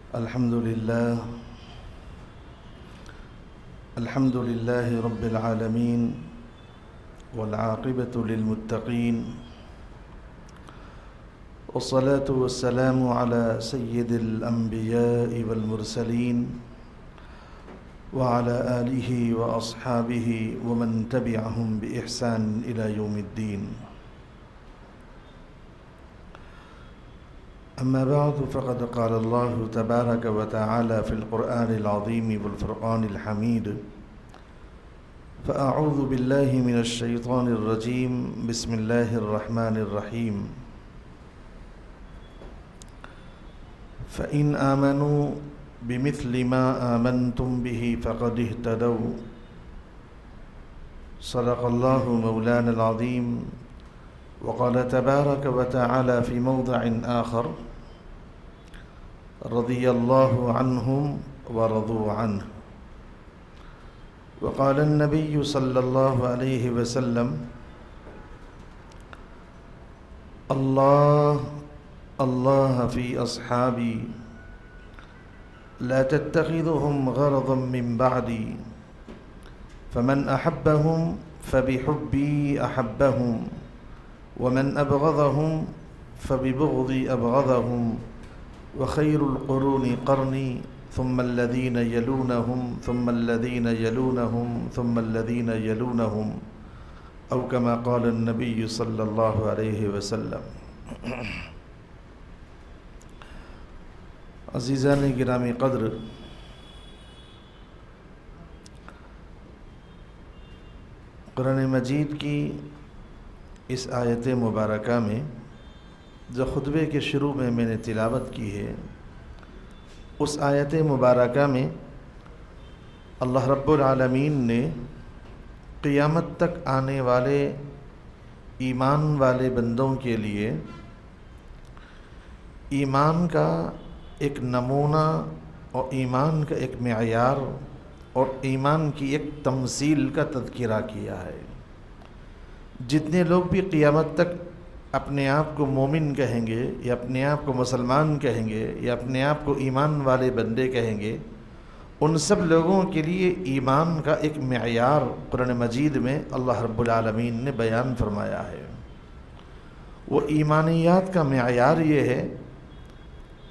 الحمد لله رب العالمين والعاقبة للمتقين والصلاة والسلام على سيد الأنبياء والمرسلين وعلى آله وأصحابه ومن تبعهم بإحسان إلى يوم الدين. أما بعد فقد قال الله تبارك وتعالى في القرآن العظيم والفرقان الحميد: فأعوذ بالله من الشيطان الرجيم بسم الله الرحمن الرحيم. فإن آمنوا بمثل ما آمنتم به فقد اهتدوا. صدق الله مولانا العظيم. وقال تبارك وتعالى في موضع آخر: رضي الله عنهم ورضوا عنه. وقال النبي صلى الله عليه وسلم: الله الله في أصحابي لا تتخذهم غرضا من بعدي فمن أحبهم فبحبي أحبهم ومن أبغضهم فببغضي أبغضهم وخير القرون قرني ثم الذين يلونهم ثم الذين يلونهم ثم الذين يلونهم أو كما قال النبي صلى الله عليه وسلم. عزیزان گرامی قدر، قرآن مجید کی اس آیت مبارکہ میں جو خطبے کے شروع میں نے تلاوت کی ہے، اس آیت مبارکہ میں اللہ رب العالمین نے قیامت تک آنے والے ایمان والے بندوں کے لیے ایمان کا ایک نمونہ اور ایمان کا ایک معیار اور ایمان کی ایک تمثیل کا تذکرہ کیا ہے. جتنے لوگ بھی قیامت تک اپنے آپ کو مومن کہیں گے یا اپنے آپ کو مسلمان کہیں گے یا اپنے آپ کو ایمان والے بندے کہیں گے، ان سب لوگوں کے لیے ایمان کا ایک معیار قرآن مجید میں اللہ رب العالمین نے بیان فرمایا ہے. وہ ایمانیات کا معیار یہ ہے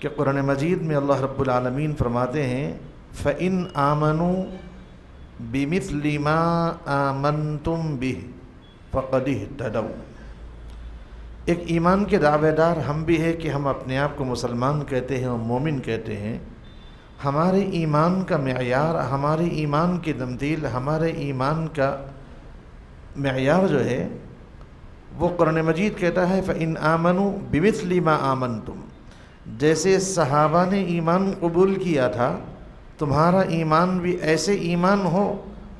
کہ قرآن مجید میں اللہ رب العالمین فرماتے ہیں: فَإِنْ آمَنُوا بِمِثْلِ مَا آمَنْتُمْ بِهِ فَقَدِ اهْتَدَوْا. ایک ایمان کے دعوے دار ہم بھی ہے کہ ہم اپنے آپ کو مسلمان کہتے ہیں اور مومن کہتے ہیں. ہمارے ایمان کا معیار، ہمارے ایمان کی تمثیل، ہمارے ایمان کا معیار جو ہے وہ قرآن مجید کہتا ہے: فَإِنْ آمَنُوا بِمِثْلِ مَا آمَنْتُمْ. جیسے صحابہ نے ایمان قبول کیا تھا، تمہارا ایمان بھی ایسے ایمان ہو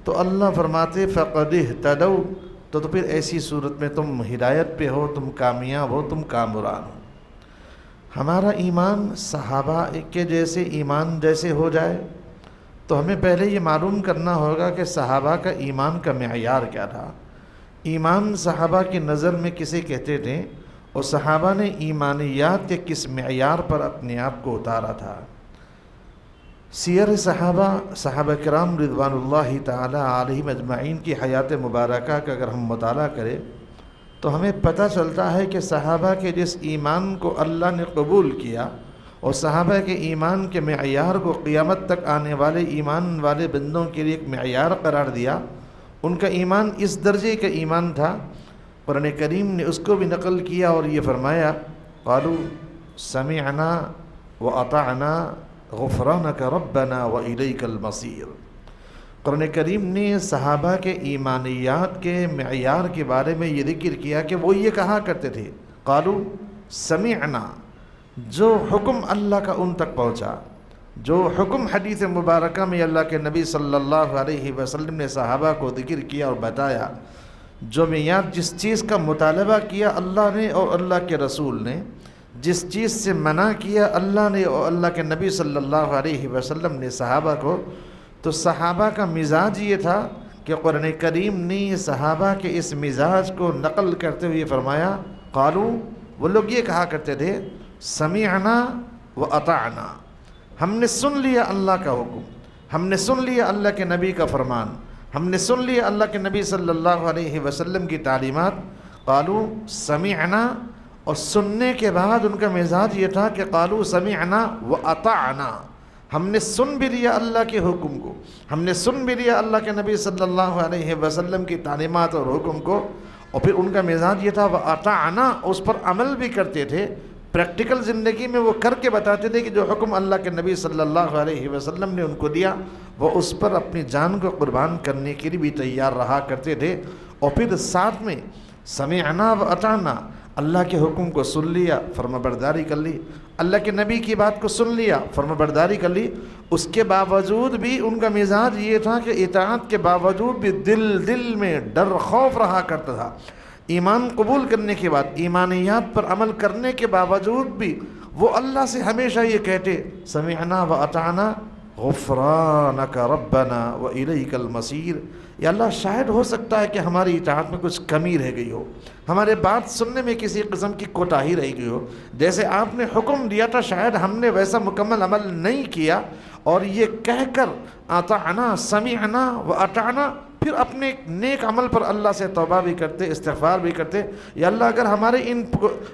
تو اللہ فرماتے فَقَدِ اهْتَدَوْا، تو پھر ایسی صورت میں تم ہدایت پہ ہو، تم کامیاب ہو، تم کامران ہو. ہمارا ایمان صحابہ کے جیسے ایمان جیسے ہو جائے تو ہمیں پہلے یہ معلوم کرنا ہوگا کہ صحابہ کا ایمان کا معیار کیا تھا. ایمان صحابہ کی نظر میں کسے کہتے تھے اور صحابہ نے ایمانیات کے کس معیار پر اپنے آپ کو اتارا تھا. سیر صحابہ کرام رضوان اللہ تعالی علیہم اجمعین کی حیات مبارکہ کا اگر ہم مطالعہ کریں تو ہمیں پتہ چلتا ہے کہ صحابہ کے جس ایمان کو اللہ نے قبول کیا اور صحابہ کے ایمان کے معیار کو قیامت تک آنے والے ایمان والے بندوں کے لیے ایک معیار قرار دیا، ان کا ایمان اس درجے کا ایمان تھا. قرآن کریم نے اس کو بھی نقل کیا اور یہ فرمایا: قالوا سمعنا واطعنا غفرانک ربنا والیک المصیر. قرآن کریم نے صحابہ کے ایمانیات کے معیار کے بارے میں یہ ذکر کیا کہ وہ یہ کہا کرتے تھے: قالوا سمعنا. جو حکم اللہ کا ان تک پہنچا، جو حکم حدیث مبارکہ میں اللہ کے نبی صلی اللہ علیہ وسلم نے صحابہ کو ذکر کیا اور بتایا، جو معیار جس چیز کا مطالبہ کیا اللہ نے اور اللہ کے رسول نے، جس چیز سے منع کیا اللہ نے اور اللہ کے نبی صلی اللہ علیہ وسلم نے صحابہ کو، تو صحابہ کا مزاج یہ تھا کہ قرآن کریم نے صحابہ کے اس مزاج کو نقل کرتے ہوئے فرمایا: قالو، وہ لوگ یہ کہا کرتے تھے سمعنا و اطعنا، ہم نے سن لیا اللہ کا حکم، ہم نے سن لیا اللہ کے نبی کا فرمان، ہم نے سن لیا اللہ کے نبی صلی اللہ علیہ وسلم کی تعلیمات، قالوا سمعنا، اور سننے کے بعد ان کا مزاج یہ تھا کہ قالوا سمعنا واطعنا، ہم نے سن بھی لیا اللہ کے حکم کو، ہم نے سن بھی لیا اللہ کے نبی صلی اللہ علیہ وسلم کی تعلیمات اور حکم کو، اور پھر ان کا مزاج یہ تھا واطعنا، اس پر عمل بھی کرتے تھے، پریکٹیکل زندگی میں وہ کر کے بتاتے تھے کہ جو حکم اللہ کے نبی صلی اللہ علیہ وسلم نے ان کو دیا وہ اس پر اپنی جان کو قربان کرنے کے لیے بھی تیار رہا کرتے تھے۔ اور پھر ساتھ میں سمعنا و اطعنا، اللہ کے حکم کو سن لیا، فرما برداری کر لی، اللہ کے نبی کی بات کو سن لیا، فرما برداری کر لی، اس کے باوجود بھی ان کا مزاج یہ تھا کہ اطاعت کے باوجود بھی دل میں ڈر خوف رہا کرتا تھا۔ ایمان قبول کرنے کے بعد، ایمانیات پر عمل کرنے کے باوجود بھی وہ اللہ سے ہمیشہ یہ کہتے سمعنا و اطعنا غفرانک ربنا و الیک المصیر، یا اللہ شاید ہو سکتا ہے کہ ہماری اطاعت میں کچھ کمی رہ گئی ہو، ہمارے بات سننے میں کسی قسم کی کوتاہی رہ گئی ہو، جیسے آپ نے حکم دیا تھا شاید ہم نے ویسا مکمل عمل نہیں کیا، اور یہ کہہ کر اطعنا سمعنا و اطعنا پھر اپنے نیک عمل پر اللہ سے توبہ بھی کرتے، استغفار بھی کرتے، یا اللہ اگر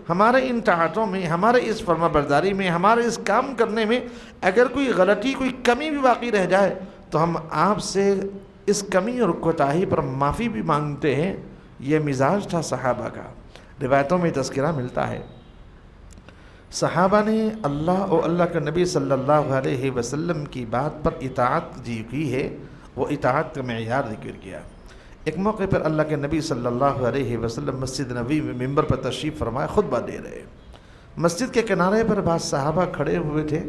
ہمارے ان طاعتوں میں، ہمارے اس فرما برداری میں، ہمارے اس کام کرنے میں اگر کوئی غلطی، کوئی کمی بھی باقی رہ جائے تو ہم آپ سے اس کمی اور کوتاہی پر معافی بھی مانگتے ہیں۔ یہ مزاج تھا صحابہ کا۔ روایتوں میں تذکرہ ملتا ہے صحابہ نے اللہ اور اللہ کے نبی صلی اللہ علیہ وسلم کی بات پر اطاعت جو کی ہے وہ اطاعت کا معیار ذکر کیا۔ ایک موقع پر اللہ کے نبی صلی اللہ علیہ وسلم مسجد نبوی میں ممبر پر تشریف فرمائے، خطبہ دے رہے، مسجد کے کنارے پر بعض صحابہ کھڑے ہوئے تھے۔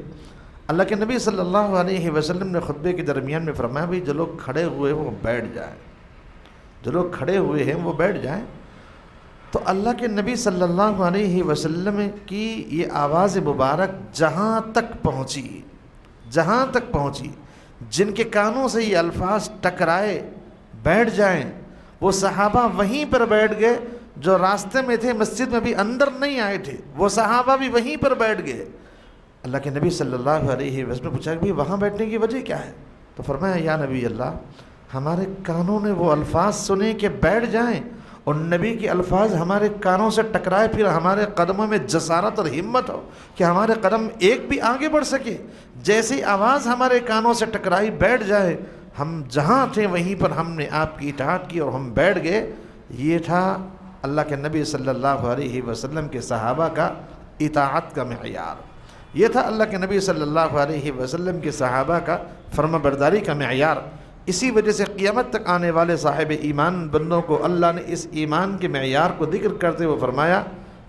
اللہ کے نبی صلی اللہ علیہ وسلم نے خطبے کے درمیان میں فرمایا بھی جو لوگ کھڑے ہوئے ہیں وہ بیٹھ جائیں، جو لوگ کھڑے ہوئے ہیں وہ بیٹھ جائیں۔ تو اللہ کے نبی صلی اللہ علیہ وسلم کی یہ آواز مبارک جہاں تک پہنچی جن کے کانوں سے یہ الفاظ ٹکرائے بیٹھ جائیں، وہ صحابہ وہیں پر بیٹھ گئے، جو راستے میں تھے مسجد میں بھی اندر نہیں آئے تھے، وہ صحابہ بھی وہیں پر بیٹھ گئے۔ اللہ کے نبی صلی اللہ علیہ وسلم نے پوچھا کہ وہاں بیٹھنے کی وجہ کیا ہے؟ تو فرمایا یا نبی اللہ، ہمارے کانوں نے وہ الفاظ سنے کہ بیٹھ جائیں، اور نبی کے الفاظ ہمارے کانوں سے ٹکرائے، پھر ہمارے قدموں میں جسارت اور ہمت ہو کہ ہمارے قدم ایک بھی آگے بڑھ سکے۔ جیسی آواز ہمارے کانوں سے ٹکرائی بیٹھ جائے، ہم جہاں تھے وہیں پر ہم نے آپ کی اطاعت کی اور ہم بیٹھ گئے۔ یہ تھا اللہ کے نبی صلی اللہ علیہ وسلم کے صحابہ کا اطاعت کا معیار، یہ تھا اللہ کے نبی صلی اللہ علیہ وسلم کے صحابہ کا فرما برداری کا معیار۔ اسی وجہ سے قیامت تک آنے والے صاحب ایمان بندوں کو اللہ نے اس ایمان کے معیار کو ذکر کرتے ہوئے فرمایا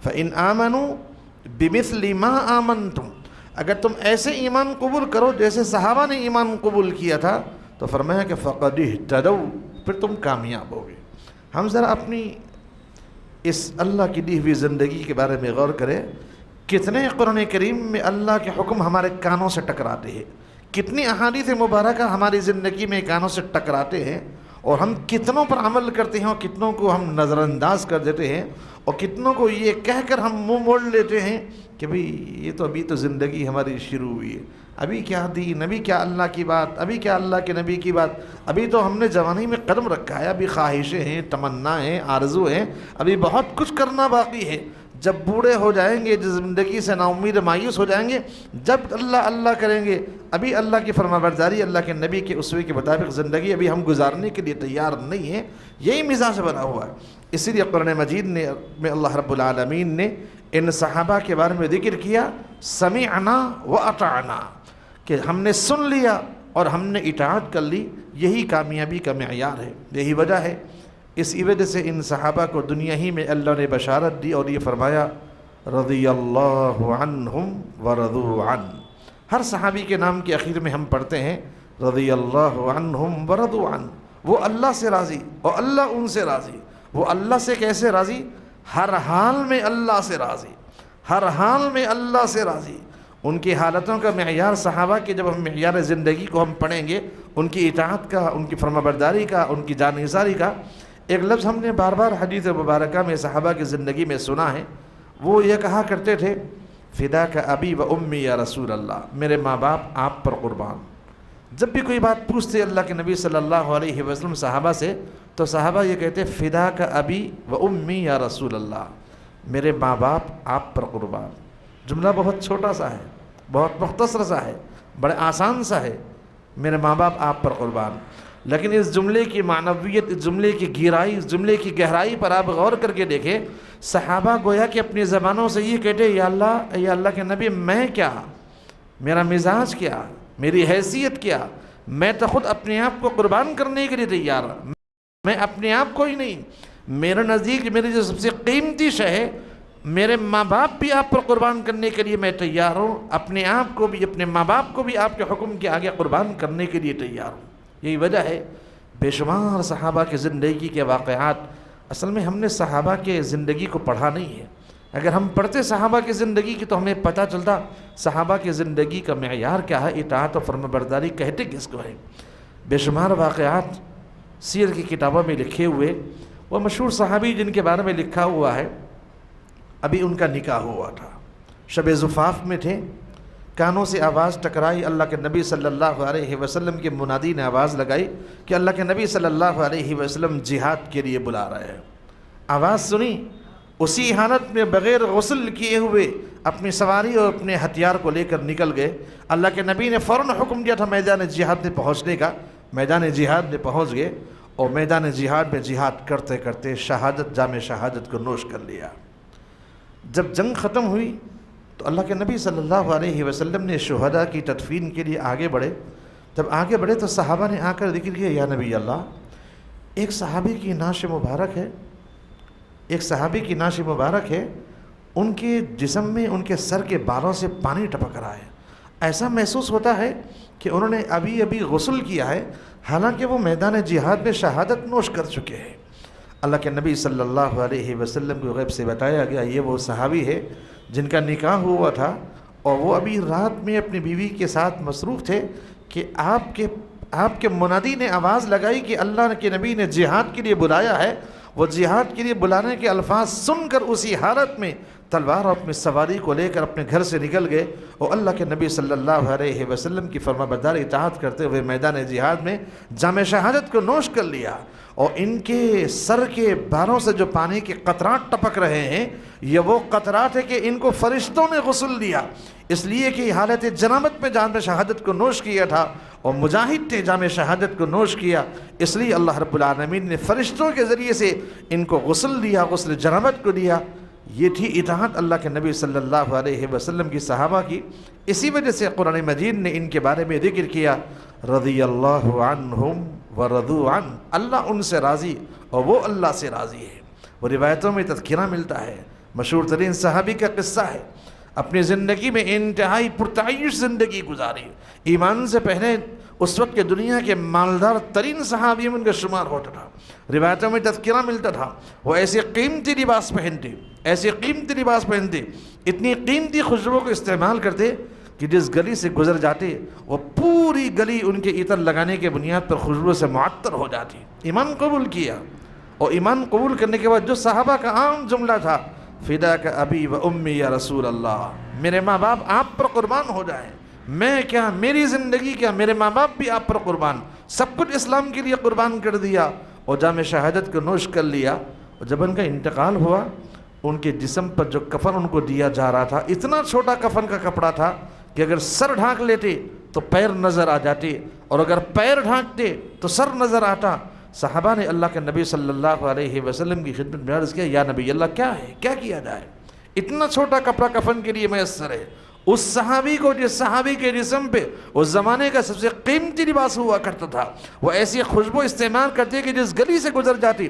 فَإِنْ آمَنُوا بِمِثْلِ مَا آمَنْتُمْ، اگر تم ایسے ایمان قبول کرو جیسے صحابہ نے ایمان قبول کیا تھا تو فرمایا کہ فَقَدِ اهْتَدَوْا، پھر تم کامیاب ہوگے۔ ہم ذرا اپنی اس اللہ کی دی ہوئی زندگی کے بارے میں غور کریں، کتنے قرآن کریم میں اللہ کے حکم ہمارے کانوں سے ٹکراتے ہیں، کتنی احادیث مبارکہ ہماری زندگی میں کانوں سے ٹکراتے ہیں، اور ہم کتنوں پر عمل کرتے ہیں اور کتنوں کو ہم نظر انداز کر دیتے ہیں، اور کتنوں کو یہ کہہ کر ہم منہ موڑ لیتے ہیں کہ بھئی یہ تو ابھی تو زندگی ہماری شروع ہوئی ہے، ابھی کیا دین، ابھی کیا اللہ کی بات، ابھی کیا اللہ کے نبی کی بات، ابھی تو ہم نے جوانی میں قدم رکھا ہے، ابھی خواہشیں ہیں، تمنا ہیں، آرزو ہیں، ابھی بہت کچھ کرنا باقی ہے۔ جب بوڑھے ہو جائیں گے، جب زندگی سے نا امید مایوس ہو جائیں گے، جب اللہ اللہ کریں گے، ابھی اللہ کی فرما برداری، اللہ کے نبی کے اسوے کے مطابق زندگی ابھی ہم گزارنے کے لیے تیار نہیں ہیں۔ یہی مزاج بنا ہوا ہے۔ اسی لیے قرآن مجید میں اللہ رب العالمین نے ان صحابہ کے بارے میں ذکر کیا سمعنا و اطعنا، کہ ہم نے سن لیا اور ہم نے اطاعت کر لی۔ یہی کامیابی کا معیار ہے، یہی وجہ ہے۔ اسی وجہ سے ان صحابہ کو دنیا ہی میں اللہ نے بشارت دی اور یہ فرمایا رضی اللہ عنہم ورضوا عنہ۔ ہر صحابی کے نام کے اخیر میں ہم پڑھتے ہیں رضی اللہ عنہم ورضوا عنہ، وہ اللہ سے راضی اور اللہ ان سے راضی۔ وہ اللہ سے کیسے راضی؟ ہر حال میں اللہ سے راضی، ہر حال میں اللہ سے راضی۔ ان کی حالتوں کا معیار صحابہ کے جب ہم معیار زندگی کو ہم پڑھیں گے، ان کی اطاعت کا، ان کی فرما برداری کا، ان کی جانثاری کا، ایک لفظ ہم نے بار بار حدیث مبارکہ میں صحابہ کی زندگی میں سنا ہے۔ وہ یہ کہا کرتے تھے فداک ابی و امی یا رسول اللہ، میرے ماں باپ آپ پر قربان۔ جب بھی کوئی بات پوچھتے اللہ کے نبی صلی اللہ علیہ وسلم صحابہ سے، تو صحابہ یہ کہتے فداک ابی و امی یا رسول اللہ، میرے ماں باپ آپ پر قربان۔ جملہ بہت چھوٹا سا ہے، بہت مختصر سا ہے، بڑے آسان سا ہے، میرے ماں باپ آپ پر قربان، لیکن اس جملے کی معنویت، اس جملے کی گہرائی، اس جملے کی گہرائی پر آپ غور کر کے دیکھیں۔ صحابہ گویا کہ اپنی زبانوں سے یہ کہتے یا اللہ کے نبی، میں کیا، میرا مزاج کیا، میری حیثیت کیا، میں تو خود اپنے آپ کو قربان کرنے کے لیے تیار ہوں، میں اپنے آپ کو ہی نہیں، میرے نزدیک میری جو سب سے قیمتی شے ہے، میرے ماں باپ بھی آپ پر قربان کرنے کے لیے میں تیار ہوں، اپنے آپ کو بھی، اپنے ماں باپ کو بھی آپ کے حکم کے آگے قربان کرنے کے لیے تیار ہوں۔ یہی وجہ ہے بے شمار صحابہ کی زندگی کے واقعات، اصل میں ہم نے صحابہ کے زندگی کو پڑھا نہیں ہے، اگر ہم پڑھتے صحابہ کی زندگی کی تو ہمیں پتہ چلتا صحابہ کی زندگی کا معیار کیا ہے، اطاعت و فرمانبرداری کہتے کس کو ہے۔ بے شمار واقعات سیر کی کتابوں میں لکھے ہوئے، وہ مشہور صحابی جن کے بارے میں لکھا ہوا ہے، ابھی ان کا نکاح ہوا تھا، شب زفاف میں تھے، کانوں سے آواز ٹکرائی، اللہ کے نبی صلی اللہ علیہ وسلم کے منادی نے آواز لگائی کہ اللہ کے نبی صلی اللہ علیہ وسلم جہاد کے لیے بلا رہے ہیں۔ آواز سنی، اسی حالت میں بغیر غسل کیے ہوئے اپنی سواری اور اپنے ہتھیار کو لے کر نکل گئے۔ اللہ کے نبی نے فوراً حکم دیا تھا میدان جہاد میں پہنچنے کا، میدان جہاد میں پہنچ گئے اور میدان جہاد میں جہاد کرتے کرتے شہادت، جام شہادت کو نوش کر لیا۔ جب جنگ ختم ہوئی تو اللہ کے نبی صلی اللہ علیہ وسلم نے شہداء کی تدفین کے لیے آگے بڑھے۔ جب آگے بڑھے تو صحابہ نے آ کر ذکر کیا یا نبی اللہ، ایک صحابی کی نعش مبارک ہے، ایک صحابی کی نعش مبارک ہے، ان کے جسم میں، ان کے سر کے بالوں سے پانی ٹپک رہا ہے، ایسا محسوس ہوتا ہے کہ انہوں نے ابھی ابھی غسل کیا ہے، حالانکہ وہ میدان جہاد میں شہادت نوش کر چکے ہیں۔ اللہ کے نبی صلی اللہ علیہ وسلم کو غیب سے بتایا گیا یہ وہ صحابی ہے جن کا نکاح ہوا تھا اور وہ ابھی رات میں اپنی بیوی کے ساتھ مصروف تھے کہ آپ کے منادی نے آواز لگائی کہ اللہ کے نبی نے جہاد کے لیے بلایا ہے۔ وہ جہاد کے لیے بلانے کے الفاظ سن کر اسی حالت میں تلوار اور اپنی سواری کو لے کر اپنے گھر سے نکل گئے اور اللہ کے نبی صلی اللہ علیہ وسلم کی فرمانبرداری اطاعت کرتے ہوئے میدان جہاد میں جام شہادت کو نوش کر لیا۔ اور ان کے سر کے بالوں سے جو پانی کے قطرات ٹپک رہے ہیں، یہ وہ قطرات ہے کہ ان کو فرشتوں نے غسل دیا، اس لیے کہ حالت جنابت میں جام شہادت کو نوش کیا تھا اور مجاہد تھے، جام شہادت کو نوش کیا، اس لیے اللہ رب العالمین نے فرشتوں کے ذریعے سے ان کو غسل دیا، غسل جنابت کو دیا۔ یہ تھی اطاعت اللہ کے نبی صلی اللہ علیہ وسلم کی صحابہ کی۔ اسی وجہ سے قرآن مجید نے ان کے بارے میں ذکر کیا رضی اللہ عنہم ورضوا عنہ، اللہ ان سے راضی اور وہ اللہ سے راضی ہے۔ وہ روایتوں میں تذکرہ ملتا ہے، مشہور ترین صحابی کا قصہ ہے، اپنی زندگی میں انتہائی پرتعیش زندگی گزاری، ایمان سے پہلے اس وقت کے دنیا کے مالدار ترین صحابی میں ان کا شمار ہوتا تھا، روایتوں میں تذکرہ ملتا تھا۔ وہ ایسے قیمتی لباس پہنتے، ایسے قیمتی لباس پہنتے، اتنی قیمتی خوشبو کو استعمال کرتے کہ جس گلی سے گزر جاتے وہ پوری گلی ان کے عطر لگانے کے بنیاد پر خوشبو سے معطر ہو جاتی۔ ایمان قبول کیا، اور ایمان قبول کرنے کے بعد جو صحابہ کا عام جملہ تھا فداک ابی و امی یا رسول اللہ، میرے ماں باپ آپ پر قربان ہو جائیں، میں کیا، میری زندگی کیا، میرے ماں باپ بھی آپ پر قربان، سب کچھ اسلام کے لیے قربان کر دیا اور جام شہادت کو نوش کر لیا۔ اور جب ان کا انتقال ہوا، ان کے جسم پر جو کفن ان کو دیا جا رہا تھا، اتنا چھوٹا کفن کا کپڑا تھا کہ اگر سر ڈھانک لیتے تو پیر نظر آ جاتے اور اگر پیر ڈھانکتے تو سر نظر آتا۔ صحابہ نے اللہ کے نبی صلی اللہ علیہ وسلم کی خدمت میں عرض کیا یا نبی اللہ کیا ہے، کیا کیا جائے، اتنا چھوٹا کپڑا کفن کے لیے میسر ہے۔ اس صحابی کو، جس صحابی کے جسم پہ اس زمانے کا سب سے قیمتی لباس ہوا کرتا تھا، وہ ایسی خوشبو استعمال کرتے کہ جس گلی سے گزر جاتی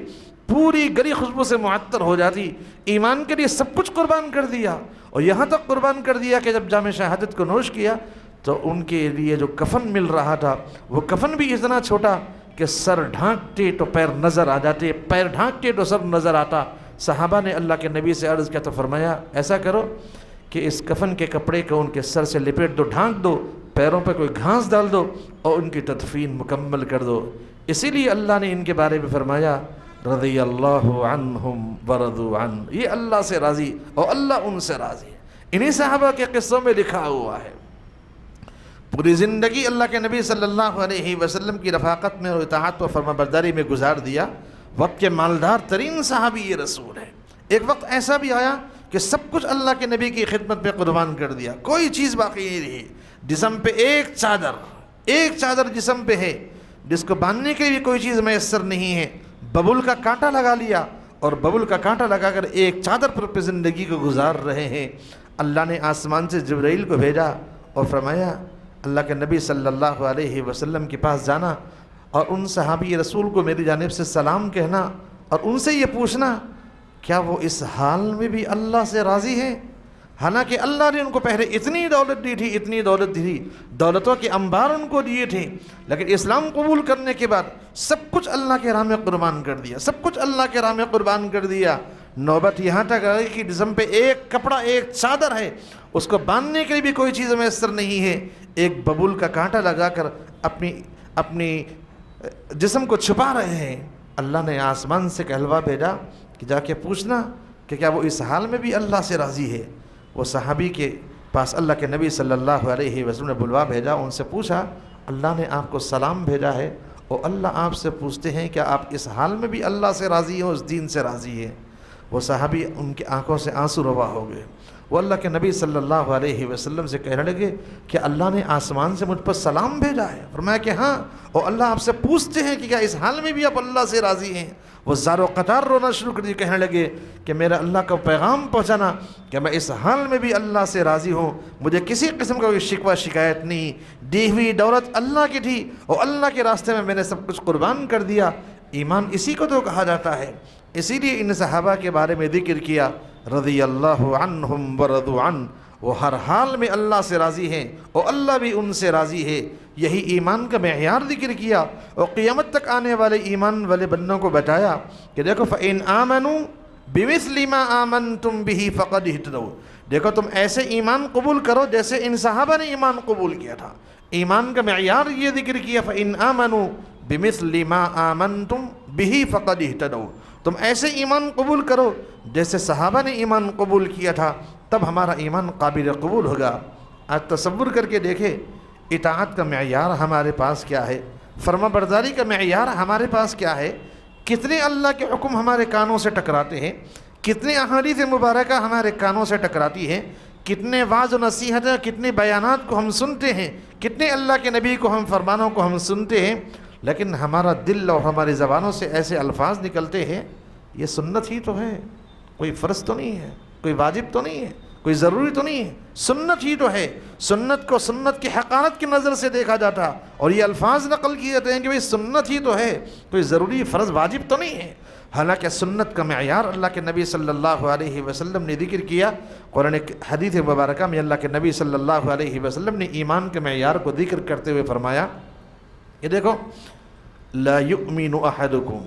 پوری گلی خوشبو سے معطر ہو جاتی۔ ایمان کے لیے سب کچھ قربان کر دیا، اور یہاں تک قربان کر دیا کہ جب جام شہادت کو نوش کیا تو ان کے لیے جو کفن مل رہا تھا وہ کفن بھی اتنا چھوٹا کہ سر ڈھانکتے تو پیر نظر آ جاتے، پیر ڈھانکتے تو سر نظر آتا۔ صحابہ نے اللہ کے نبی سے عرض کیا تو فرمایا ایسا کرو کہ اس کفن کے کپڑے کو ان کے سر سے لپیٹ دو، ڈھانک دو، پیروں پہ کوئی گھاس ڈال دو اور ان کی تدفین مکمل کر دو۔ اسی لیے اللہ نے ان کے بارے میں فرمایا رضی اللہ عنہم ورضوا عنہ، یہ اللہ سے راضی اور اللہ ان سے راضی ہے۔ انہی صحابہ کے قصوں میں لکھا ہوا ہے۔ پوری زندگی اللہ کے نبی صلی اللہ علیہ وسلم کی رفاقت میں اور اطاعت و فرما برداری میں گزار دیا۔ وقت کے مالدار ترین صحابی یہ رسول ہے۔ ایک وقت ایسا بھی آیا کہ سب کچھ اللہ کے نبی کی خدمت میں قربان کر دیا، کوئی چیز باقی نہیں رہی۔ جسم پہ ایک چادر جسم پہ ہے، جس کو باندھنے کے لیے کوئی چیز میسر نہیں ہے، ببول کا کانٹا لگا لیا اور ببول کا کانٹا لگا کر ایک چادر پر اپنی زندگی کو گزار رہے ہیں۔ اللہ نے آسمان سے جبرائیل کو بھیجا اور فرمایا اللہ کے نبی صلی اللہ علیہ وسلم کے پاس جانا اور ان صحابی رسول کو میری جانب سے سلام کہنا اور ان سے یہ پوچھنا کیا وہ اس حال میں بھی اللہ سے راضی ہیں؟ حالانکہ اللہ نے ان کو پہلے اتنی دولت دی تھی، دولتوں کے انبار ان کو دیے تھے، لیکن اسلام قبول کرنے کے بعد سب کچھ اللہ کے راہ میں قربان کر دیا، نوبت یہاں تک آئی کہ جسم پہ ایک کپڑا، ایک چادر ہے، اس کو باندھنے کے لیے بھی کوئی چیز میسر نہیں ہے، ایک ببول کا کانٹا لگا کر اپنی جسم کو چھپا رہے ہیں۔ اللہ نے آسمان سے کہلوا بھیجا کہ جا کے پوچھنا کہ کیا وہ اس حال میں بھی اللہ سے راضی ہے۔ وہ صحابی کے پاس اللہ کے نبی صلی اللہ علیہ وسلم نے بلوا بھیجا، ان سے پوچھا اللہ نے آپ کو سلام بھیجا ہے اور اللہ آپ سے پوچھتے ہیں کیا آپ اس حال میں بھی اللہ سے راضی ہیں، اس دین سے راضی ہیں؟ وہ صحابی ان کی آنکھوں سے آنسو روا ہو گئے۔ وہ اللہ کے نبی صلی اللہ علیہ وسلم سے کہنے لگے کہ اللہ نے آسمان سے مجھ پر سلام بھیجا ہے؟ فرمایا کہ ہاں، اور اللہ آپ سے پوچھتے ہیں کہ کیا اس حال میں بھی آپ اللہ سے راضی ہیں؟ وہ زار و قطار رونا شروع کر دیے، کہنے لگے کہ میرا اللہ کا پیغام پہنچانا کہ میں اس حال میں بھی اللہ سے راضی ہوں، مجھے کسی قسم کا کوئی شکوہ شکایت نہیں، دی ہوئی دولت اللہ کی تھی اور اللہ کے راستے میں نے سب کچھ قربان کر دیا۔ ایمان اسی کو تو کہا جاتا ہے۔ اسی لیے ان صحابہ کے بارے میں ذکر کیا رضی اللہ عنہم ورضوا عنہ، وہ ہر حال میں اللہ سے راضی ہیں اور اللہ بھی ان سے راضی ہے۔ یہی ایمان کا معیار ذکر کیا اور قیامت تک آنے والے ایمان والے بندوں کو بتایا کہ دیکھو فَإِنْ آمَنُوا بِمِثْلِ مَا آمَنْتُمْ بِهِ فَقَدْ اهْتَدَوْا، دیکھو تم ایسے ایمان قبول کرو جیسے ان صحابہ نے ایمان قبول کیا تھا۔ ایمان کا معیار یہ ذکر کیا فَإِنْ آمَنُوا بِمِثْلِ مَا آمَنْتُمْ بِهِ فَقَدْ اهْتَدَوْا، تم ایسے ایمان قبول کرو جیسے صحابہ نے ایمان قبول کیا تھا، تب ہمارا ایمان قابل قبول ہوگا۔ آج تصور کر کے دیکھیں اطاعت کا معیار ہمارے پاس کیا ہے، فرما برداری کا معیار ہمارے پاس کیا ہے، کتنے اللہ کے حکم ہمارے کانوں سے ٹکراتے ہیں، کتنے احادیث مبارکہ ہمارے کانوں سے ٹکراتی ہیں، کتنے وعظ و نصیحتیں، کتنے بیانات کو ہم سنتے ہیں، کتنے اللہ کے نبی کو ہم فرمانوں کو ہم سنتے ہیں، لیکن ہمارا دل اور ہماری زبانوں سے ایسے الفاظ نکلتے ہیں یہ سنت ہی تو ہے، کوئی فرض تو نہیں ہے، کوئی واجب تو نہیں ہے، کوئی ضروری تو نہیں ہے، سنت ہی تو ہے۔ سنت کو سنت کی حقارت کی نظر سے دیکھا جاتا اور یہ الفاظ نقل کیے جاتے ہیں کہ بھئی سنت ہی تو ہے، کوئی ضروری فرض واجب تو نہیں ہے۔ حالانکہ سنت کا معیار اللہ کے نبی صلی اللہ علیہ وسلم نے ذکر کیا۔ قرآن حدیث مبارکہ میں اللہ کے نبی صلی اللہ علیہ وسلم نے ایمان کے معیار کو ذکر کرتے ہوئے فرمایا، یہ دیکھو لا یؤمن احدکم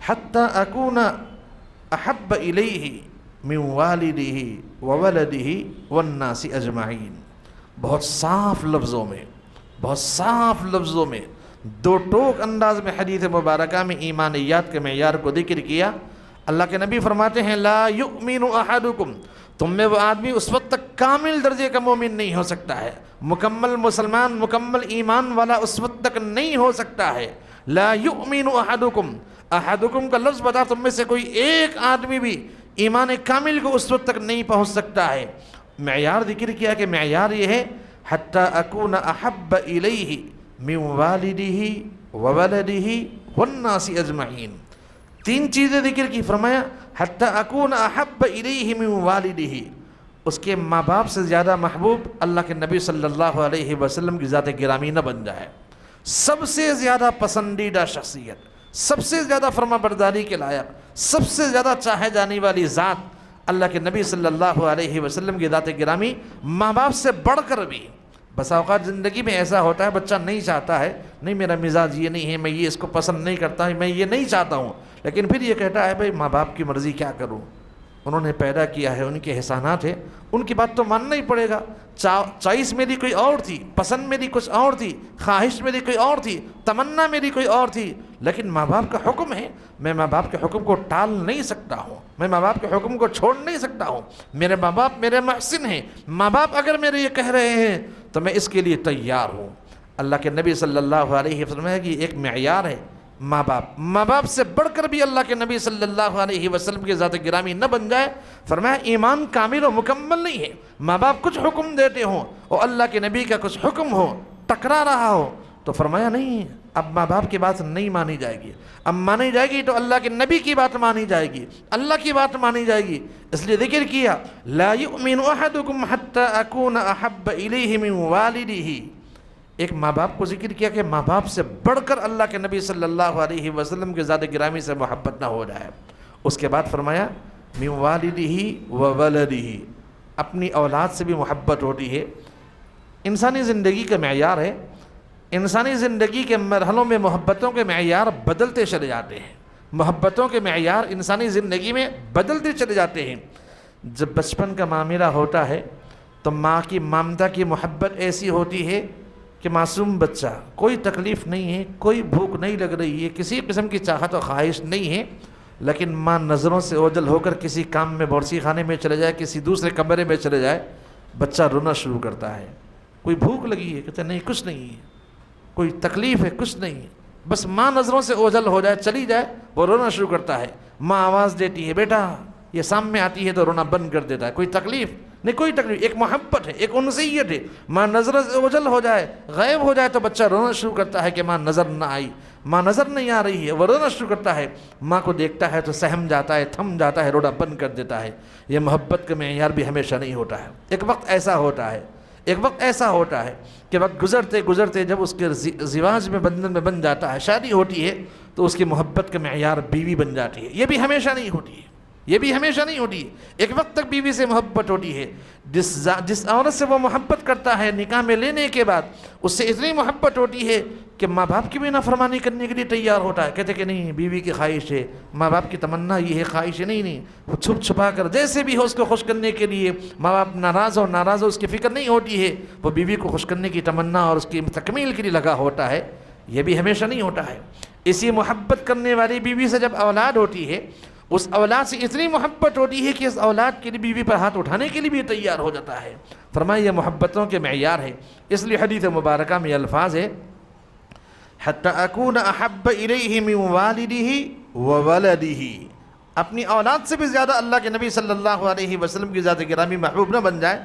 حتی اکون احب الیہ من والدہ وولدہ والناس اجمعین۔ بہت صاف لفظوں میں دو ٹوک انداز میں حدیث مبارکہ میں ایمانیات کے معیار کو ذکر کیا۔ اللہ کے نبی فرماتے ہیں لا یؤمن احدکم، تم میں وہ آدمی اس وقت تک کامل درجے کا مومن نہیں ہو سکتا ہے، مکمل مسلمان، مکمل ایمان والا اس وقت تک نہیں ہو سکتا ہے۔ لا یؤمن احدکم، احدکم کا لفظ بتا، تم میں سے کوئی ایک آدمی بھی ایمان کامل کو اس وقت تک نہیں پہنچ سکتا ہے۔ معیار ذکر کیا کہ معیار یہ ہے حتی اکون احب الیہ من والدہ وولدہ والناس اجمعین۔ تین چیزیں ذکر کی، فرمایا حتی اکون احب الیہ من والدہ، اس کے ماں باپ سے زیادہ محبوب اللہ کے نبی صلی اللہ علیہ وسلم کی ذات گرامی نہ بن جائے۔ سب سے زیادہ پسندیدہ شخصیت، سب سے زیادہ فرما برداری کے لائق، سب سے زیادہ چاہے جانے والی ذات اللہ کے نبی صلی اللہ علیہ وسلم کی ذات گرامی، ماں باپ سے بڑھ کر بھی۔ بس اوقات زندگی میں ایسا ہوتا ہے بچہ نہیں چاہتا ہے، نہیں میرا مزاج یہ نہیں ہے، میں یہ اس کو پسند نہیں کرتا، میں یہ نہیں چاہتا ہوں، لیکن پھر یہ کہتا ہے بھائی ماں باپ کی مرضی کیا کروں، انہوں نے پیدا کیا ہے، ان کے احسانات ہیں، ان کی بات تو ماننا ہی پڑے گا۔ چوائس میری کوئی اور تھی، پسند میری کچھ اور تھی، خواہش میری کوئی اور تھی، تمنا میری کوئی اور تھی، لیکن ماں باپ کا حکم ہے، میں ماں باپ کے حکم کو ٹال نہیں سکتا ہوں، میں ماں باپ کے حکم کو چھوڑ نہیں سکتا ہوں۔ میرے ماں باپ میرے محسن ہیں، ماں باپ اگر میرے یہ کہہ رہے ہیں تو میں اس کے لیے تیار ہوں۔ اللہ کے نبی صلی اللہ علیہ وسلم ہے کہ ایک معیار ہے ماں باپ سے بڑھ کر بھی اللہ کے نبی صلی اللہ علیہ وسلم کی ذات گرامی نہ بن جائے۔ فرمایا ایمان کامل و مکمل نہیں ہے، ماں باپ کچھ حکم دیتے ہوں اور اللہ کے نبی کا کچھ حکم ہو، ٹکرا رہا ہو، تو فرمایا نہیں، اب ماں باپ کی بات نہیں مانی جائے گی، اب مانی جائے گی تو اللہ کے نبی کی بات مانی جائے گی، اللہ کی بات مانی جائے گی۔ اس لیے ذکر کیا لا یؤمن احدکم حتی اکون احب الیہ من والدہ۔ ایک ماں باپ کو ذکر کیا کہ ماں باپ سے بڑھ کر اللہ کے نبی صلی اللہ علیہ وسلم کے ذات گرامی سے محبت نہ ہو جائے۔ اس کے بعد فرمایا من والدہ و ولدہ، اپنی اولاد سے بھی محبت ہوتی ہے۔ انسانی زندگی کا معیار ہے، انسانی زندگی کے مرحلوں میں محبتوں کے معیار بدلتے چلے جاتے ہیں، محبتوں کے معیار انسانی زندگی میں بدلتے چلے جاتے ہیں۔ جب بچپن کا معاملہ ہوتا ہے تو ماں کی ممتا کی محبت ایسی ہوتی ہے کہ معصوم بچہ، کوئی تکلیف نہیں ہے، کوئی بھوک نہیں لگ رہی ہے، کسی قسم کی چاہت و خواہش نہیں ہے، لیکن ماں نظروں سے اوجھل ہو کر کسی کام میں بورسی خانے میں چلے جائے، کسی دوسرے کمرے میں چلے جائے، بچہ رونا شروع کرتا ہے۔ کوئی بھوک لگی ہے، کہتے نہیں کچھ نہیں ہے، کوئی تکلیف ہے کچھ نہیں ہے، بس ماں نظروں سے اوجھل ہو جائے، چلی جائے، وہ رونا شروع کرتا ہے۔ ماں آواز دیتی ہے بیٹا، یہ سامنے آتی ہے تو رونا بند کر دیتا ہے۔ کوئی تکلیف نہیں، کوئی تکلیف، ایک محبت ہے، ایک انسیت ہے۔ ماں نظر سے اوجھل ہو جائے، غائب ہو جائے تو بچہ رونا شروع کرتا ہے کہ ماں نظر نہ آئی، ماں نظر نہیں آ رہی ہے، وہ رونا شروع کرتا ہے۔ ماں کو دیکھتا ہے تو سہم جاتا ہے، تھم جاتا ہے، رونا بند کر دیتا ہے۔ یہ محبت کا معیار بھی ہمیشہ نہیں ہوتا ہے، ایک وقت ایسا ہوتا ہے، ایک وقت ایسا ہوتا ہے کہ وقت گزرتے گزرتے جب اس کے زواج میں بندھن میں بن جاتا ہے، شادی ہوتی ہے، تو اس کی محبت کا معیار بیوی بن جاتی ہے۔ یہ بھی ہمیشہ نہیں ہوتی ہے، یہ بھی ہمیشہ نہیں ہوتی ہے۔ ایک وقت تک بیوی سے محبت ہوتی ہے، جس عورت سے وہ محبت کرتا ہے نکاح میں لینے کے بعد اس سے اتنی محبت ہوتی ہے کہ ماں باپ کی بھی نافرمانی کرنے کے لیے تیار ہوتا ہے۔ کہتے کہ نہیں، بیوی کی خواہش ہے، ماں باپ کی تمنا یہ ہے، خواہش ہے، نہیں، وہ چھپ چھپا کر جیسے بھی ہو اس کو خوش کرنے کے لیے، ماں باپ ناراض ہو اس کی فکر نہیں ہوتی ہے، وہ بیوی کو خوش کرنے کی تمنا اور اس کی تکمیل کے لیے لگا ہوتا ہے۔ یہ بھی ہمیشہ نہیں ہوتا ہے۔ اسی محبت کرنے والی بیوی سے جب اولاد ہوتی ہے، اس اولاد سے اتنی محبت ہوتی ہے کہ اس اولاد کے لیے بیوی پر ہاتھ اٹھانے کے لیے بھی تیار ہو جاتا ہے۔ فرمایا یہ محبتوں کے معیار ہے۔ اس لیے حدیث مبارکہ میں الفاظ ہے حتی اکون احب الیہ من والدہ وولدہ، اپنی اولاد سے بھی زیادہ اللہ کے نبی صلی اللہ علیہ وسلم کی ذات گرامی محبوب نہ بن جائے۔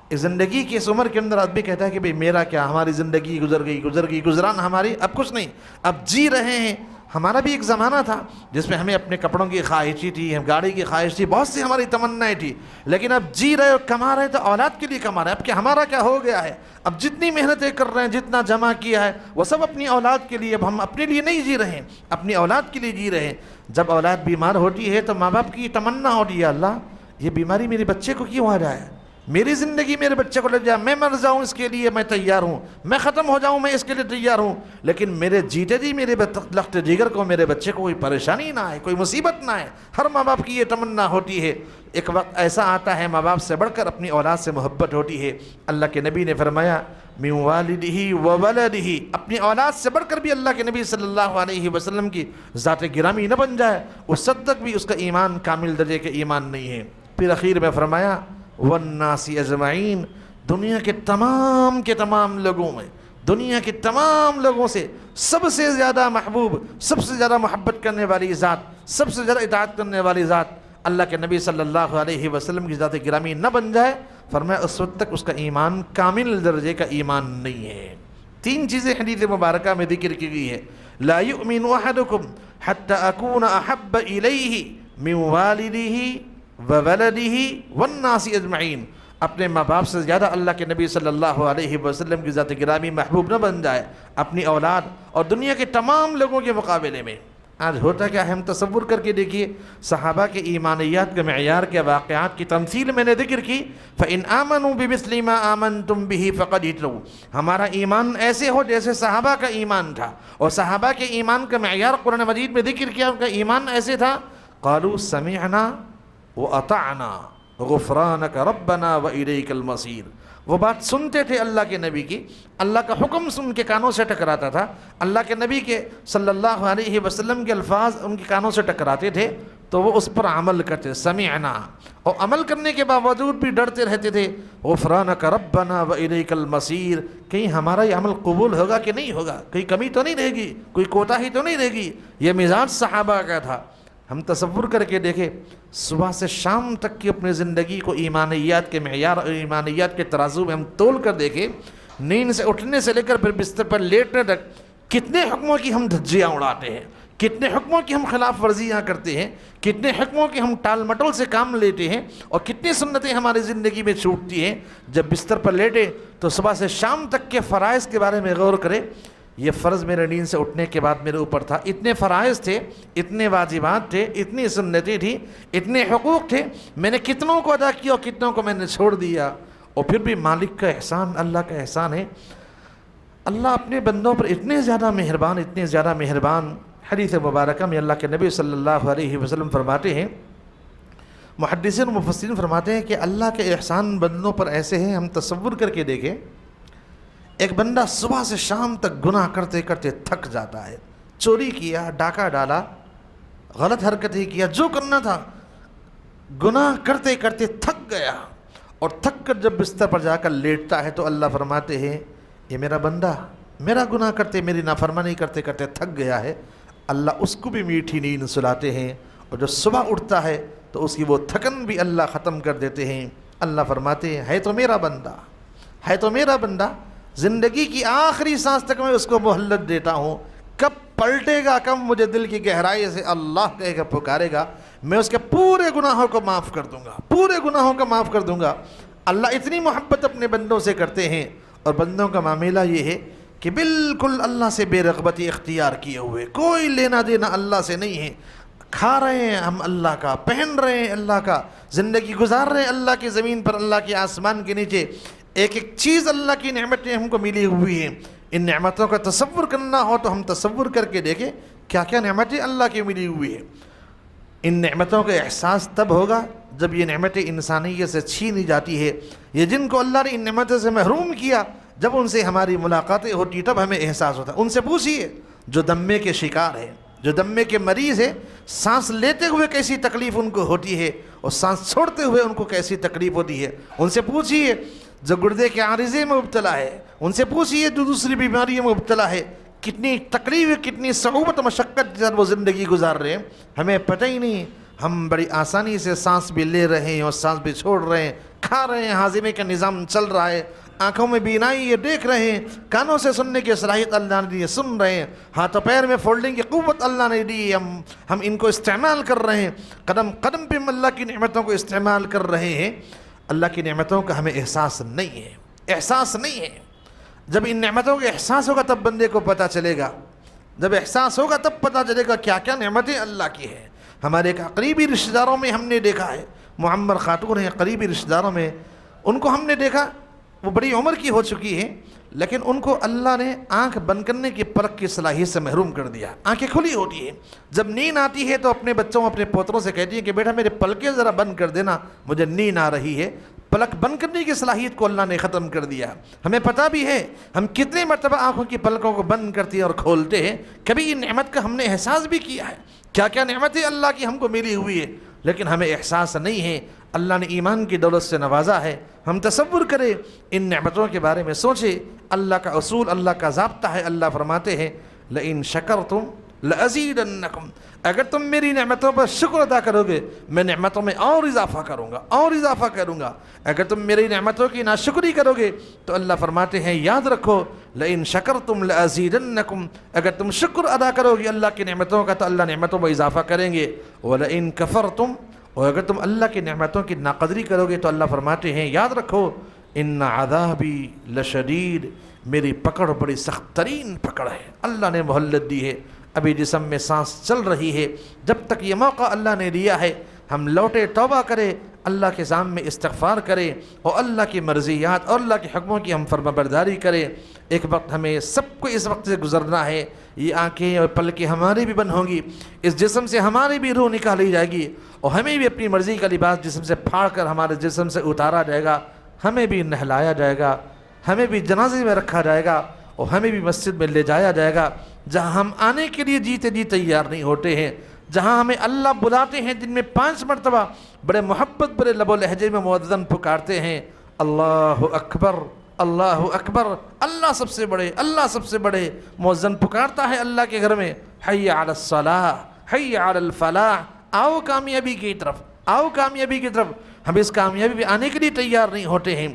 اس زندگی کی اس عمر کے اندر آدمی کہتا ہے کہ بھئی میرا کیا، ہماری زندگی گزر گئی، گزران ہماری اب کچھ نہیں، اب جی رہے ہیں۔ ہمارا بھی ایک زمانہ تھا جس میں ہمیں اپنے کپڑوں کی خواہشی تھی، ہم گاڑی کی خواہش تھی، بہت سی ہماری تمنائیں تھی، لیکن اب جی رہے اور کما رہے تو اولاد کے لیے کما رہے ہیں۔ اب کہ ہمارا کیا ہو گیا ہے، اب جتنی محنتیں کر رہے ہیں، جتنا جمع کیا ہے، وہ سب اپنی اولاد کے لیے، اب ہم اپنے لیے نہیں جی رہے ہیں، اپنی اولاد کے لیے جی رہے ہیں۔ جب اولاد بیمار ہوتی ہے تو ماں باپ کی تمنا ہوتی ہے اللہ یہ بیماری میرے بچے کو کیوں آ جائے، میری زندگی میرے بچے کو لگ جائے، میں مر جاؤں اس کے لیے میں تیار ہوں، میں ختم ہو جاؤں میں اس کے لیے تیار ہوں، لیکن میرے جیتے جی میرے لخت جگر کو، میرے بچے کو کوئی پریشانی نہ آئے، کوئی مصیبت نہ آئے۔ ہر ماں باپ کی یہ تمنا ہوتی ہے۔ ایک وقت ایسا آتا ہے ماں باپ سے بڑھ کر اپنی اولاد سے محبت ہوتی ہے۔ اللہ کے نبی نے فرمایا من والدہ وولدہ، اپنی اولاد سے بڑھ کر بھی اللہ کے نبی صلی اللہ علیہ وسلم کی ذات گرامی نہ بن جائے، اس حد تک بھی اس کا ایمان کامل درجے کا ایمان نہیں ہے۔ پھر اخیر میں فرمایا والناس اجمعین، دنیا کے تمام لوگوں میں، دنیا کے تمام لوگوں سے سب سے زیادہ محبوب، سب سے زیادہ محبت کرنے والی ذات، سب سے زیادہ اطاعت کرنے والی ذات اللہ کے نبی صلی اللہ علیہ وسلم کی ذات گرامی نہ بن جائے، فرمایا اس وقت تک اس کا ایمان کامل درجے کا ایمان نہیں ہے۔ تین چیزیں حدیث مبارکہ میں ذکر کی گئی ہے، لا یؤمن احدکم حتی اکون احب الیہ من والدہ وولدہ والناس اجمعین، اپنے ماں باپ سے زیادہ اللہ کے نبی صلی اللہ علیہ وسلم کی ذات گرامی محبوب نہ بن جائے اپنی اولاد اور دنیا کے تمام لوگوں کے مقابلے میں۔ آج ہوتا کیا ہے، ہم تصور کر کے دیکھیے، صحابہ کے ایمانیات کے معیار کے واقعات کی تمثیل میں نے ذکر کی، فَإِنْ آمَنُوا بِمِثْلِ مَا آمَنْتُمْ بِهِ فَقَدْ اهْتَدَوْا، ہمارا ایمان ایسے ہو جیسے صحابہ کا ایمان تھا، اور صحابہ کے ایمان کا معیار قرآن مجید میں ذکر کیا، ان کا ایمان ایسے تھا، قالوا سمعنا وَأَطَعْنَا غُفْرَانَكَ رَبَّنَا وَإِلَيْكَ الْمَصِيرُ۔ وہ بات سنتے تھے اللہ کے نبی کی، اللہ کا حکم سن کے کانوں سے ٹکراتا تھا، اللہ کے نبی کے صلی اللہ علیہ وسلم کے الفاظ ان کے کانوں سے ٹکراتے تھے تو وہ اس پر عمل کرتے، سمعنا، اور عمل کرنے کے باوجود بھی ڈرتے رہتے تھے، غفرانک ربنا وإلیک المصیر، کہیں ہمارا یہ عمل قبول ہوگا کہ نہیں ہوگا، کوئی کمی تو نہیں رہے گی، کوئی کوتاہی تو نہیں رہے گی۔ یہ مزاج صحابہ کا تھا۔ ہم تصور کر کے دیکھیں، صبح سے شام تک کی اپنی زندگی کو ایمانیات کے معیار اور ایمانیات کے ترازو میں ہم تول کر دیکھیں، نیند سے اٹھنے سے لے کر پھر بستر پر لیٹنے تک کتنے حکموں کی ہم دھجیاں اڑاتے ہیں، کتنے حکموں کی ہم خلاف ورزیاں کرتے ہیں، کتنے حکموں کی ہم ٹال مٹول سے کام لیتے ہیں، اور کتنی سنتیں ہماری زندگی میں چھوٹتی ہیں۔ جب بستر پر لیٹے تو صبح سے شام تک کے فرائض کے بارے میں غور کرے، یہ فرض میرے نیند سے اٹھنے کے بعد میرے اوپر تھا، اتنے فرائض تھے، اتنے واجبات تھے، اتنی سنتیں تھیں، اتنے حقوق تھے، میں نے کتنوں کو ادا کیا اور کتنوں کو میں نے چھوڑ دیا۔ اور پھر بھی مالک کا احسان، اللہ کا احسان ہے، اللہ اپنے بندوں پر اتنے زیادہ مہربان، اتنے زیادہ مہربان۔ حدیث مبارکہ میں اللہ کے نبی صلی اللہ علیہ وسلم فرماتے ہیں، محدثین و مفسرین فرماتے ہیں کہ اللہ کے احسان بندوں پر ایسے ہیں، ہم تصور کر کے دیکھیں، ایک بندہ صبح سے شام تک گناہ کرتے کرتے تھک جاتا ہے، چوری کیا، ڈاکہ ڈالا، غلط حرکتیں کیا، جو کرنا تھا، گناہ کرتے کرتے تھک گیا، اور تھک کر جب بستر پر جا کر لیٹتا ہے تو اللہ فرماتے ہیں، یہ میرا بندہ میرا گناہ کرتے، میری نافرمانی کرتے کرتے تھک گیا ہے۔ اللہ اس کو بھی میٹھی نیند سلاتے ہیں، اور جو صبح اٹھتا ہے تو اس کی وہ تھکن بھی اللہ ختم کر دیتے ہیں۔ اللہ فرماتے ہیں، ہے تو میرا بندہ، ہے تو میرا بندہ، زندگی کی آخری سانس تک میں اس کو مہلت دیتا ہوں، کب پلٹے گا، کب مجھے دل کی گہرائی سے اللہ کہے گا، پکارے گا، میں اس کے پورے گناہوں کو معاف کر دوں گا، پورے گناہوں کو معاف کر دوں گا۔ اللہ اتنی محبت اپنے بندوں سے کرتے ہیں، اور بندوں کا معاملہ یہ ہے کہ بالکل اللہ سے بے رغبتی اختیار کیے ہوئے، کوئی لینا دینا اللہ سے نہیں ہے، کھا رہے ہیں ہم اللہ کا، پہن رہے ہیں اللہ کا، زندگی گزار رہے ہیں اللہ کی زمین پر، اللہ کے آسمان کے نیچے، ایک ایک چیز اللہ کی نعمتیں ہم کو ملی ہوئی ہیں۔ ان نعمتوں کا تصور کرنا ہو تو ہم تصور کر کے دیکھیں کیا کیا نعمتیں اللہ کی ملی ہوئی ہیں۔ ان نعمتوں کا احساس تب ہوگا جب یہ نعمتیں انسانیت سے چھینی جاتی ہے، یہ جن کو اللہ نے ان نعمتوں سے محروم کیا، جب ان سے ہماری ملاقاتیں ہوتی تب ہمیں احساس ہوتا ہے۔ ان سے پوچھئے جو دمے کے شکار ہیں، جو دمے کے مریض ہیں، سانس لیتے ہوئے کیسی تکلیف ان کو ہوتی ہے، اور سانس چھوڑتے ہوئے ان کو کیسی تکلیف ہوتی ہے۔ ان سے پوچھئے جو گردے کے عارضے میں مبتلا ہے، ان سے پوچھئے جو دوسری بیماریوں میں مبتلا ہے، کتنی تکلیف، کتنی صعوبت و مشقت کے ساتھ وہ زندگی گزار رہے ہیں، ہمیں پتہ ہی نہیں۔ ہم بڑی آسانی سے سانس بھی لے رہے ہیں اور سانس بھی چھوڑ رہے ہیں، کھا رہے ہیں، ہاضمے کا نظام چل رہا ہے، آنکھوں میں بینائی یہ دیکھ رہے ہیں، کانوں سے سننے کی صلاحیت اللہ نے دی ہے، سن رہے ہیں، ہاتھوں پیر میں فولڈنگ کی قوت اللہ نے دی ہے، ہم ان کو استعمال کر رہے ہیں، قدم قدم پہ ہم اللہ کی نعمتوں کو استعمال کر رہے ہیں۔ اللہ کی نعمتوں کا ہمیں احساس نہیں ہے، احساس نہیں ہے۔ جب ان نعمتوں کا احساس ہوگا تب بندے کو پتہ چلے گا، جب احساس ہوگا تب پتہ چلے گا کیا کیا نعمتیں اللہ کی ہیں۔ ہمارے ایک قریبی رشتہ داروں میں ہم نے دیکھا ہے، معمر خاتون ہیں قریبی رشتہ داروں میں، ان کو ہم نے دیکھا وہ بڑی عمر کی ہو چکی ہیں، لیکن ان کو اللہ نے آنکھ بند کرنے کی پلک کی صلاحیت سے محروم کر دیا، آنکھیں کھلی ہوتی ہیں، جب نیند آتی ہے تو اپنے بچوں اپنے پوتروں سے کہتی ہیں کہ بیٹا میرے پلکیں ذرا بند کر دینا، مجھے نیند آ رہی ہے۔ پلک بند کرنے کی صلاحیت کو اللہ نے ختم کر دیا۔ ہمیں پتہ بھی ہے ہم کتنے مرتبہ آنکھوں کی پلکوں کو بند کرتے ہیں اور کھولتے ہیں، کبھی ان نعمت کا ہم نے احساس بھی کیا ہے، کیا کیا نعمتیں اللہ کی ہم کو ملی ہوئی ہے، لیکن ہمیں احساس نہیں ہے۔ اللہ نے ایمان کی دولت سے نوازا ہے، ہم تصور کریں، ان نعمتوں کے بارے میں سوچیں۔ اللہ کا اصول، اللہ کا ضابطہ ہے، اللہ فرماتے ہیں لئن شکرتم لأزیدنکم، اگر تم میری نعمتوں پر شکر ادا کرو گے میں نعمتوں میں اور اضافہ کروں گا، اور اضافہ کروں گا۔ اگر تم میری نعمتوں کی ناشکری کرو گے تو اللہ فرماتے ہیں یاد رکھو لئن شکرتم لأزیدنکم، اگر تم شکر ادا کرو گے اللہ کی نعمتوں کا تو اللہ نعمتوں میں اضافہ کریں گے، ولئن کفرتم، اور اگر تم اللہ کی نعمتوں کی ناقدری کرو گے تو اللہ فرماتے ہیں یاد رکھو ان عذابی لشدید، میری پکڑ بڑی سخت ترین پکڑ ہے۔ اللہ نے مہلت دی ہے، ابھی جسم میں سانس چل رہی ہے، جب تک یہ موقع اللہ نے دیا ہے ہم لوٹے توبہ کریں، اللہ کے سامنے استغفار کریں، اور اللہ کی مرضیات اور اللہ کے حکموں کی ہم فرمانبرداری کریں۔ ایک وقت ہمیں سب کو اس وقت سے گزرنا ہے. یہ آنکھیں اور پلکیں ہماری بھی بند ہوں گی, اس جسم سے ہماری بھی روح نکالی جائے گی, اور ہمیں بھی اپنی مرضی کا لباس جسم سے پھاڑ کر ہمارے جسم سے اتارا جائے گا, ہمیں بھی نہلایا جائے گا, ہمیں بھی جنازے میں رکھا جائے گا, اور ہمیں بھی مسجد میں لے جایا جائے گا جہاں ہم آنے کے لیے جیتے جی تیار نہیں ہوتے ہیں, جہاں ہمیں اللہ بلاتے ہیں دن میں 5 مرتبہ بڑے محبت بڑے لب و لہجے میں مؤذن پکارتے ہیں, اللہ اکبر اللہ اکبر, اللہ سب سے بڑے, اللہ سب سے بڑے. مؤذن پکارتا ہے اللہ کے گھر میں, حی علی الصلاح حی علی الفلاح, آؤ کامیابی کی طرف, آؤ کامیابی کی طرف. ہم اس کامیابی پہ آنے کے لیے تیار نہیں ہوتے ہیں.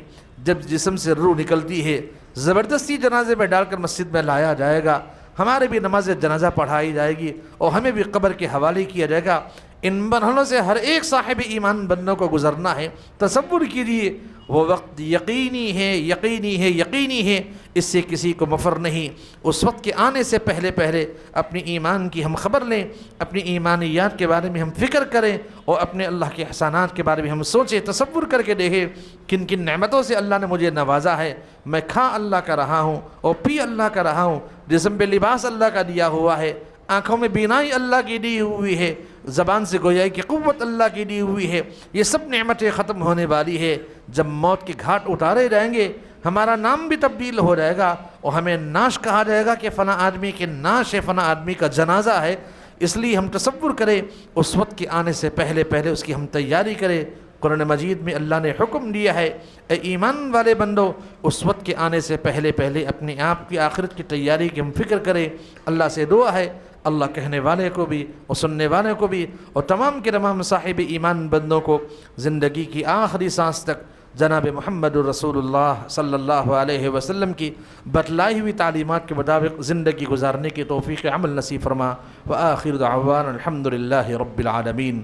جب جسم سے روح نکلتی ہے زبردستی جنازے میں ڈال کر مسجد میں لایا جائے گا, ہمارے بھی نماز جنازہ پڑھائی جائے گی, اور ہمیں بھی قبر کے حوالے کیا جائے گا. ان مرحلوں سے ہر ایک صاحب ایمان بندوں کو گزرنا ہے. تصور کیجیے وہ وقت یقینی ہے, یقینی ہے, یقینی ہے, اس سے کسی کو مفر نہیں. اس وقت کے آنے سے پہلے پہلے اپنی ایمان کی ہم خبر لیں, اپنی ایمانیات کے بارے میں ہم فکر کریں, اور اپنے اللہ کے احسانات کے بارے میں ہم سوچیں, تصور کر کے دیکھیں کن کن نعمتوں سے اللہ نے مجھے نوازا ہے. میں کھا اللہ کا رہا ہوں اور پی اللہ کا رہا ہوں, جسم پہ لباس اللہ کا دیا ہوا ہے, آنکھوں میں بینائی اللہ کی دی ہوئی ہے, زبان سے گویائی کی قوت اللہ کی دی ہوئی ہے. یہ سب نعمتیں ختم ہونے والی ہے. جب موت کے گھاٹ اتارے جائیں گے ہمارا نام بھی تبدیل ہو جائے گا, اور ہمیں ناش کہا جائے گا کہ فلاں آدمی کے ناش ہے, فلاں آدمی کا جنازہ ہے. اس لیے ہم تصور کریں اس وقت کے آنے سے پہلے پہلے اس کی ہم تیاری کریں. قرآن مجید میں اللہ نے حکم دیا ہے, اے ایمان والے بندو اس وقت کے آنے سے پہلے پہلے اپنے آپ کی آخرت کی تیاری کی ہم فکر کریں. اللہ سے دعا ہے اللہ کہنے والے کو بھی اور سننے والے کو بھی اور تمام کے تمام صاحب ایمان بندوں کو زندگی کی آخری سانس تک جناب محمد رسول اللہ صلی اللہ علیہ وسلم کی بتلائی ہوئی تعلیمات کے مطابق زندگی گزارنے کی توفیق عمل نصیب فرما. وآخر دعوانا الحمدللہ رب العالمین.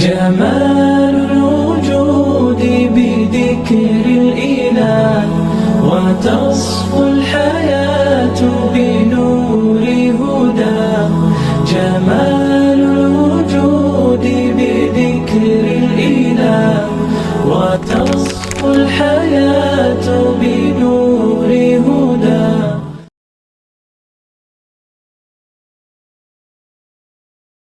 جمال الوجود بذكر الإله وتصفو الحياة